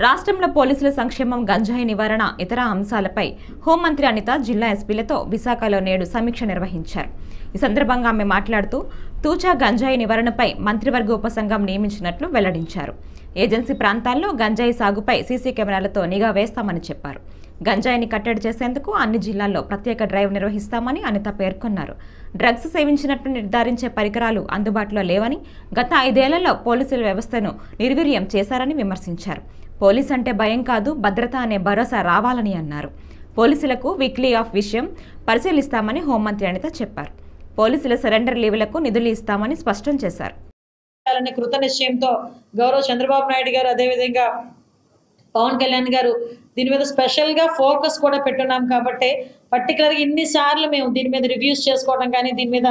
రాష్ట్రంలో పోలీసుల సంక్షేమం, గంజాయి నివారణ, ఇతర అంశాలపై హోంమంత్రి అనిత జిల్లా ఎస్పీలతో విశాఖలో నేడు సమీక్ష నిర్వహించారు. ఈ సందర్భంగా ఆమె మాట్లాడుతూ తూచా గంజాయి నివారణపై మంత్రివర్గ ఉపసంఘం నియమించినట్లు వెల్లడించారు. ఏజెన్సీ ప్రాంతాల్లో గంజాయి సాగుపై సీసీ కెమెరాలతో నిఘా వేస్తామని చెప్పారు. గంజాయిని కట్టడి చేసేందుకు అన్ని జిల్లాల్లో ప్రత్యేక డ్రైవ్ నిర్వహిస్తామని అనిత పేర్కొన్నారు. డ్రగ్స్ సేవించినట్లు నిర్ధారించే పరికరాలు అందుబాటులో లేవని, గత 5 ఏళ్లలో పోలీసుల వ్యవస్థను నిర్వీర్యం చేశారని విమర్శించారు. పోలీస్ అంటే భయం కాదు, భద్రత అనే భరోసా రావాలని అన్నారు. పోలీసులకు వీక్లీ ఆఫ్ విషయం పరిశీలిస్తామని హోంమంత్రి అనిత చెప్పారు. పోలీసుల సరెండర్ లీవులకు నిధులు ఇస్తామని స్పష్టం చేశారు. కృత నిశ్చయంతో గౌరవ చంద్రబాబు నాయుడు గారు, అదేవిధంగా పవన్ కళ్యాణ్ గారు దీని మీద స్పెషల్గా ఫోకస్ కూడా పెట్టున్నాం. కాబట్టి పర్టికులర్గా ఇన్నిసార్లు మేము దీని మీద రివ్యూస్ చేసుకోవడం కానీ, దీని మీద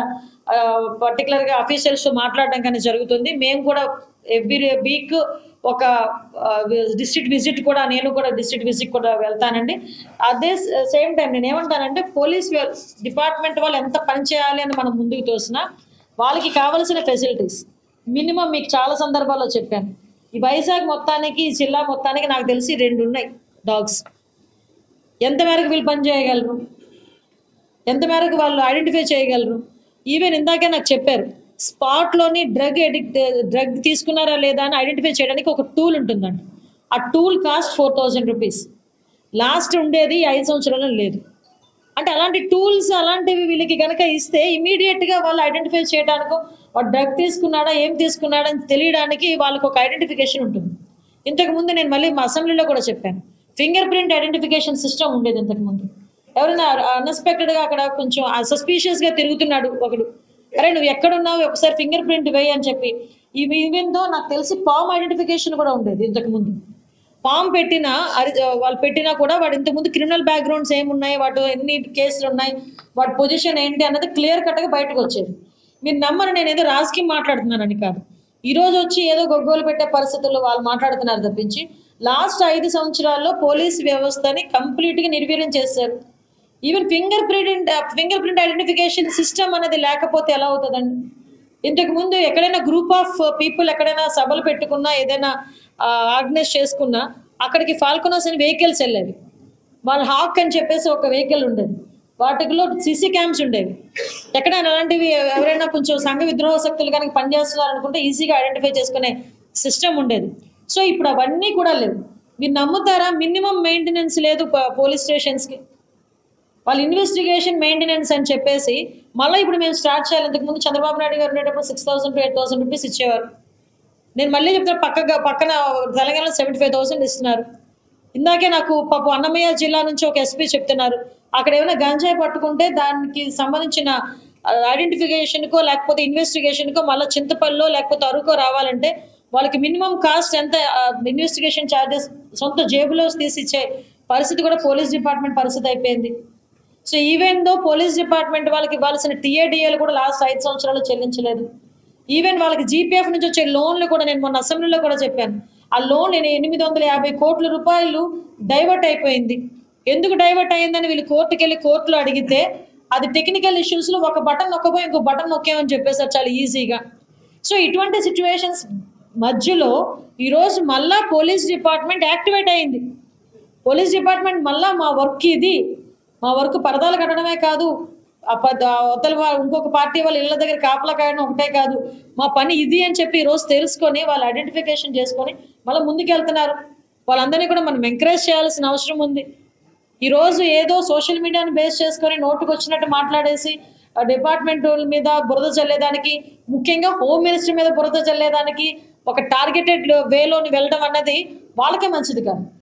పర్టికులర్గా అఫీషియల్స్ మాట్లాడడం కానీ జరుగుతుంది. మేము కూడా ఎవ్రీ వీక్ ఒక డిస్ట్రిక్ట్ విజిట్ కూడా, నేను కూడా డిస్ట్రిక్ట్ విజిట్ కూడా వెళ్తానండి. అదే సేమ్ టైం నేను ఏమంటానంటే, పోలీస్ డిపార్ట్మెంట్ వాళ్ళు ఎంత పని చేయాలి అని మనం ముందుకు తోసినా వాళ్ళకి కావాల్సిన ఫెసిలిటీస్ మినిమం మీకు చాలా సందర్భాల్లో చెప్పాను. ఈ వైజాగ్ మొత్తానికి, ఈ జిల్లా మొత్తానికి నాకు తెలిసి 2 ఉన్నాయి డాగ్స్. ఎంత మేరకు వీళ్ళు పని చేయగలరు, ఎంత మేరకు వాళ్ళు ఐడెంటిఫై చేయగలరు. ఈవెన్ ఇందాకే నాకు చెప్పారు, స్పాట్లోని డ్రగ్ తీసుకున్నారా లేదా అని ఐడెంటిఫై చేయడానికి ఒక టూల్ ఉంటుందండి. ఆ టూల్ కాస్ట్ 4000 రూపీస్. లాస్ట్ ఉండేది 5 సంవత్సరాలు లేదు. అంటే అలాంటి టూల్స్ అలాంటివి వీళ్ళకి కనుక ఇస్తే ఇమీడియట్గా వాళ్ళు ఐడెంటిఫై చేయడానికో, వాడు డ్రగ్ తీసుకున్నాడా, ఏం తీసుకున్నాడా అని తెలియడానికి వాళ్ళకు ఒక ఐడెంటిఫికేషన్ ఉంటుంది. ఇంతకుముందు నేను మళ్ళీ మా అసెంబ్లీలో కూడా చెప్పాను, ఫింగర్ ప్రింట్ ఐడెంటిఫికేషన్ సిస్టమ్ ఉండేది ఇంతకుముందు. ఎవరైనా అన్ఎక్స్పెక్టెడ్గా అక్కడ కొంచెం సస్పీషియస్గా తిరుగుతున్నాడు ఒకడు, అరే నువ్వు ఎక్కడున్నావు ఒకసారి ఫింగర్ ప్రింట్ వేయి అని చెప్పి. ఈవెన్తో నాకు తెలిసి పామ్ ఐడెంటిఫికేషన్ కూడా ఉండేది ఇంతకుముందు. పామ్ పెట్టినా వాళ్ళు పెట్టినా కూడా వాడు ఇంతకుముందు క్రిమినల్ బ్యాక్గ్రౌండ్స్ ఏమున్నాయి, వాటి ఎన్ని కేసులు ఉన్నాయి, వాటి పొజిషన్ ఏంటి అన్నది క్లియర్ కట్గా బయటకు వచ్చేది. మీరు నమ్మరు, నేను ఏదో రాజకీయం మాట్లాడుతున్నానని కాదు. ఈరోజు వచ్చి ఏదో గొగ్గోలు పెట్టే పరిస్థితుల్లో వాళ్ళు మాట్లాడుతున్నారు తప్పించి, లాస్ట్ 5 సంవత్సరాల్లో పోలీస్ వ్యవస్థని కంప్లీట్గా నిర్వీర్యం చేశారు. Even finger print identification system అనేది లేకపోతే ఎలా అవుతుందండి? ఇంతకుముందు ఎక్కడైనా గ్రూప్ ఆఫ్ పీపుల్ ఎక్కడైనా సభలు పెట్టుకున్నా, ఏదైనా ఆర్గనైజ్ చేసుకున్నా, అక్కడికి ఫాల్కొనర్స్ అని వెహికల్స్ వెళ్ళేవి. వాళ్ళ హాక్ అని చెప్పేసి ఒక వెహికల్ ఉండేది. వాటిలో సీసీ క్యామ్స్ ఉండేవి. ఎక్కడైనా అలాంటివి ఎవరైనా కొంచెం సంఘ విద్రోహ శక్తులు కనుక పనిచేస్తున్నారు అనుకుంటే ఈజీగా ఐడెంటిఫై చేసుకునే సిస్టమ్ ఉండేది. సో ఇప్పుడు అవన్నీ కూడా లేవు. మీరు నమ్ముతారా, మినిమం మెయింటెనెన్స్ లేదు పోలీస్ స్టేషన్స్కి. వాళ్ళు ఇన్వెస్టిగేషన్ మెయింటెనెన్స్ అని చెప్పేసి మళ్ళీ ఇప్పుడు మేము స్టార్ట్ చేయాలి. ఇంతకుముందు చంద్రబాబు నాయుడు గారు ఉండేటప్పుడు 6000 to 8000 రూపీస్ ఇచ్చేవారు. నేను మళ్ళీ చెప్తాను, పక్కన తెలంగాణలో 75,000 ఇస్తున్నారు. ఇందాకే నాకు పాపం అన్నమయ్య జిల్లా నుంచి ఒక ఎస్పీ చెప్తున్నారు, అక్కడ ఏమైనా గంజాయి పట్టుకుంటే దానికి సంబంధించిన ఐడెంటిఫికేషన్కో లేకపోతే ఇన్వెస్టిగేషన్కో మళ్ళీ చింతపల్లిలో లేకపోతే అరుకో రావాలంటే వాళ్ళకి మినిమం కాస్ట్ ఎంత, ఇన్వెస్టిగేషన్ ఛార్జెస్ సొంత జేబులో తీసిచ్చే పరిస్థితి కూడా పోలీస్ డిపార్ట్మెంట్ పరిస్థితి అయిపోయింది. So even though police department వాళ్ళకి ఇవ్వాల్సిన టీఏడిఏలు కూడా లాస్ట్ 5 సంవత్సరాలు చెల్లించలేదు. ఈవెన్ వాళ్ళకి జీపీఎఫ్ నుంచి వచ్చే లోన్లు కూడా నేను మొన్న అసెంబ్లీలో కూడా చెప్పాను, ఆ లోన్ 850 కోట్ల రూపాయలు డైవర్ట్ అయిపోయింది. ఎందుకు డైవర్ట్ అయ్యిందని వీళ్ళు కోర్టులో అడిగితే అది టెక్నికల్ ఇష్యూస్లో ఒక బటన్ నొక్కపోయి ఇంకో బటన్ నొక్కామని చెప్పేసారు చాలా ఈజీగా. సో ఇటువంటి సిచ్యువేషన్స్ మధ్యలో ఈరోజు మళ్ళా పోలీస్ డిపార్ట్మెంట్ యాక్టివేట్ అయింది. పోలీస్ డిపార్ట్మెంట్ మళ్ళా మా వర్క్ ఇది, మా వర్క్ పరదాలు కట్టడమే కాదు, ఇంకొక పార్టీ వాళ్ళ ఇళ్ళ దగ్గర కాపలా కాయడం ఒకటే కాదు, మా పని ఇది అని చెప్పి ఈరోజు తెలుసుకొని వాళ్ళు ఐడెంటిఫికేషన్ చేసుకొని మళ్ళీ ముందుకు వెళ్తున్నారు. వాళ్ళందరినీ కూడా మనం ఎంకరేజ్ చేయాల్సిన అవసరం ఉంది. ఈరోజు ఏదో సోషల్ మీడియాను బేస్ చేసుకొని నోటుకు వచ్చినట్టు మాట్లాడేసి డిపార్ట్మెంట్ మీద బురద చల్లేదానికి, ముఖ్యంగా హోమ్ మినిస్టర్ మీద బురద చల్లేదానికి ఒక టార్గెటెడ్ వేలోని వెళ్ళడం అన్నది వాళ్ళకే మంచిది కాదు.